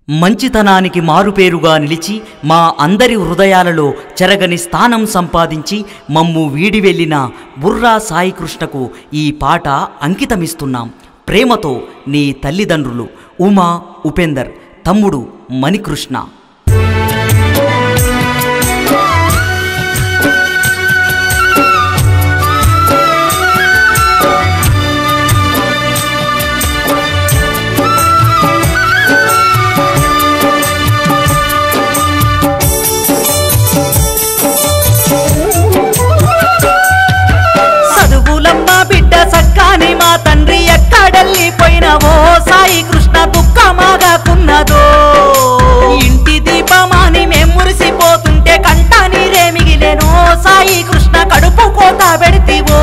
మంచితనానికి మారుపేరుగా నిలిచి మా అందరి హృదయాలలో చెరగని స్థానం సంపాదించి మమ్ము వీడి వెళ్ళిన బుర్రా సాయికృష్ణకు ఈ పాట అంకితమిస్తున్నాం. ప్రేమతో నీ తల్లిదండ్రులు ఉమా, ఉపేందర్, తమ్ముడు మణికృష్ణ. సక్కాని మా తండ్రి ఎక్కడెళ్ళిపోయినవో సాయి కృష్ణ దుఃఖమాగాకున్నదో. ఇంటి దీపమాని మేం మురిసిపోతుంటే కంట నీరే మిగిలేనో సాయి కృష్ణ కడుపు కోత పెడితివో.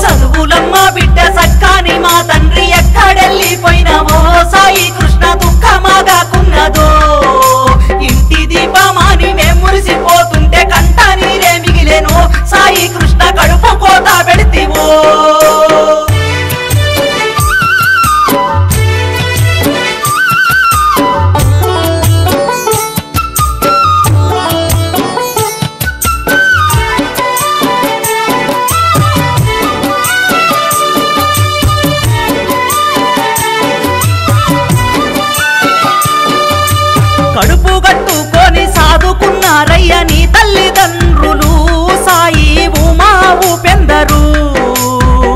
చదువులమ్మ బిడ్డ సక్కాని మా తండ్రి ఎక్కడెళ్ళిపోయినవో సాయి కృష్ణ దుఃఖమాగాకున్నదో. ఇంటి దీపమాని మేం మురిసిపోతుంటే కంట నీరే మిగిలేనో సాయి కృష్ణ కడుపు కోత పెడితివో. కడుపు గట్టుకొని సాదుకున్నారయ్య నీ తల్లిదండ్రులు సాయి ఉమా ఉపేందరు.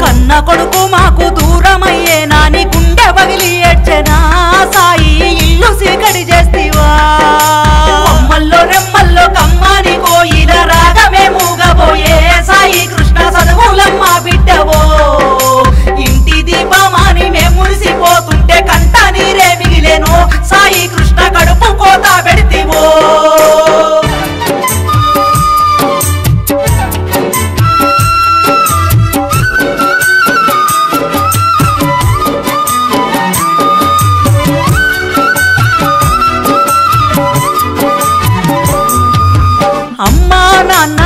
కన్న కొడుకు మాకు దూరమయ్యే నాని గుండె పగిలి ఏడ్చెనా సాయి ఇల్లు సీకడి చేస్తివా. కొమ్మల్లో రెమ్మల్లో కమ్మాని కోయిల రాగమే మూగబోయే సాయి కృష్ణ చదువులమ్మ బిడ్డవో. ఇంటి దీపమాని మేం మురిసిపోతుంటే కంట నీరే మిగిలేనో సాయి కృష్ణ కడుపు కోత పెడితివో. అమ్మా నాన్న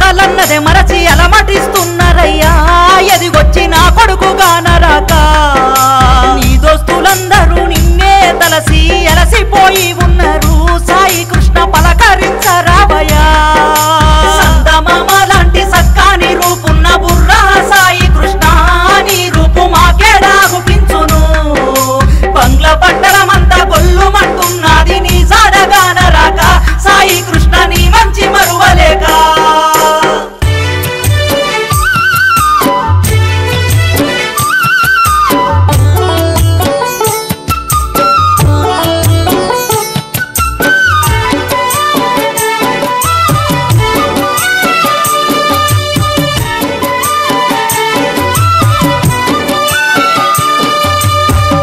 కలన్నదే మరచి అలమటిస్తున్నారయ్యా. ఎదిగొచ్చి నా కొడుకుగా నరాక నీ దోస్తులందరూ నిన్నే తలసి అలసిపోయి ఉన్నారు సాయి కృష్ణ పలకరించరావయ్యా. సందమామ లాంటి సక్కాని రూపున్న బుర్రా సాయి కృష్ణ నీ రూపు మాకేడా గుపించును. బంగ్ల పట్టణమంతా కొల్లుమంటున్నది నీ సాడగా నరాక సాయి కృష్ణ నీ మంచి మరువలేక.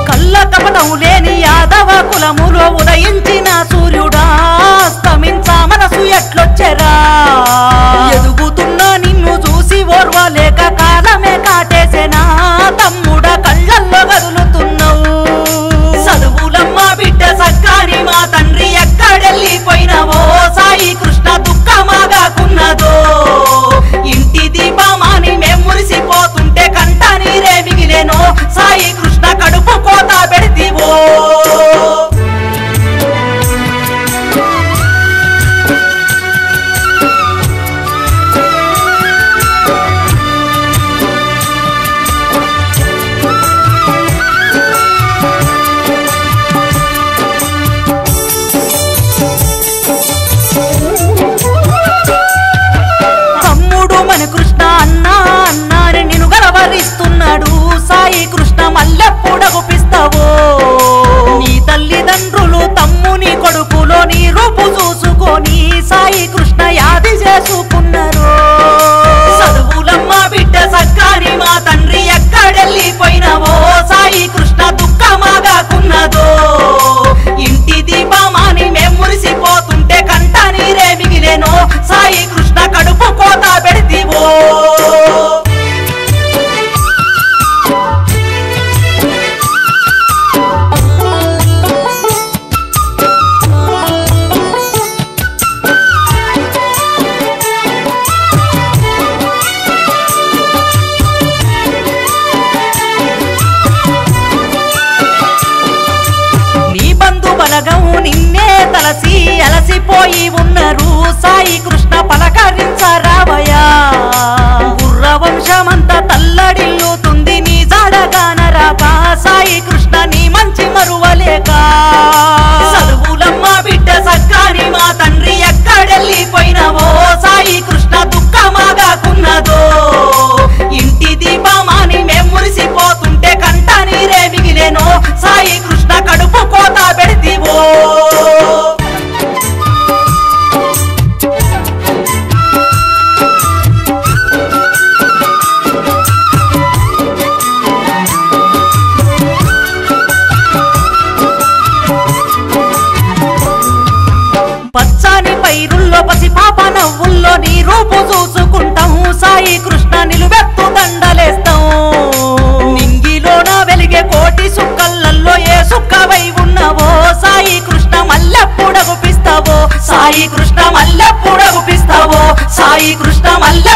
కళ్ళ కపటం లేని యాదవ కులములో ఉదయించిన సూర్యుడా అస్తమించా మనసు ఎట్లొచ్చెరా. ఎదుగుతున్న నిన్ను చూసి ఓర్వలేక కాలమే కాటేసేనా తమ్ముడ కళ్ళల్లో కదులుతున్నావు. చదువులమ్మ బిడ్డ సక్కాని మా తండ్రి ఎక్కడెళ్ళిపోయినవో సాయి కృష్ణ దుఃఖమాగాకున్నదో. ఇంటి దీపమాని మేం మురిసిపోతుంటే కంట నీరే మిగిలేనో సాయి కృష్ణ కడుపు కోత పెడితివో. తమ్ముడు మణికృష్ణ అన్నా అన్నాని నిన్ను గలవరిస్తున్నాడు సాయి కృష్ణ మల్లెప్పుడు గుపిస్తావో. నీ తల్లిదండ్రులు తమ్ముని కొడుకులో నీ రూపు చూసుకొని సాయి కృష్ణ యాది చేసుకున్నారు. చదువులమ్మ బిడ్డ సక్కాని మా తండ్రి ఎక్కడెళ్ళిపోయినవో సాయి కృష్ణ దుఃఖమాగాకున్నదో. ఇంటి దీపమాని మేం మురిసిపోతుంటే కంట నీరే మిగిలేనో సాయి కృష్ణ కడుపు కోత పెడితివో. బలగం నిన్నే తలసి అలసిపోయి ఉన్నారు సాయి కృష్ణ పలకరించరావయ్యా గుర్ర వంశమంతా తల్లడిల్లుతుంది నీ జాడగానరాక సాయి కృష్ణ నీ మంచి మరువలేక చదువులమ్మ బిడ్డ సక్కాని మా తండ్రి ఎక్కడెళ్ళిపోయినవో సాయి కృష్ణ దుఃఖమాగాకున్నదో ఇంటి దీపమాని మేం మురిసిపోతుంటే కంట నీరే మిగిలేనో సాయి కృష్ణ కడుపు కోత పెడితివో పచ్చని పైరుల్లో పసిపాప నవ్వుల్లో నీ రూపు చూసుకుంటాం సాయి కృష్ణ నిలువెత్తు దండలేస్తాం నింగిలోన వెలిగే కోటి సుక్కలల్లో ఏ సుక్కవై ఉన్నావో సాయి కృష్ణ మల్లెప్పుడగుపిస్తావో సాయి కృష్ణ మల్లెప్పుడగుపిస్తావో సాయి కృష్ణ మల్లె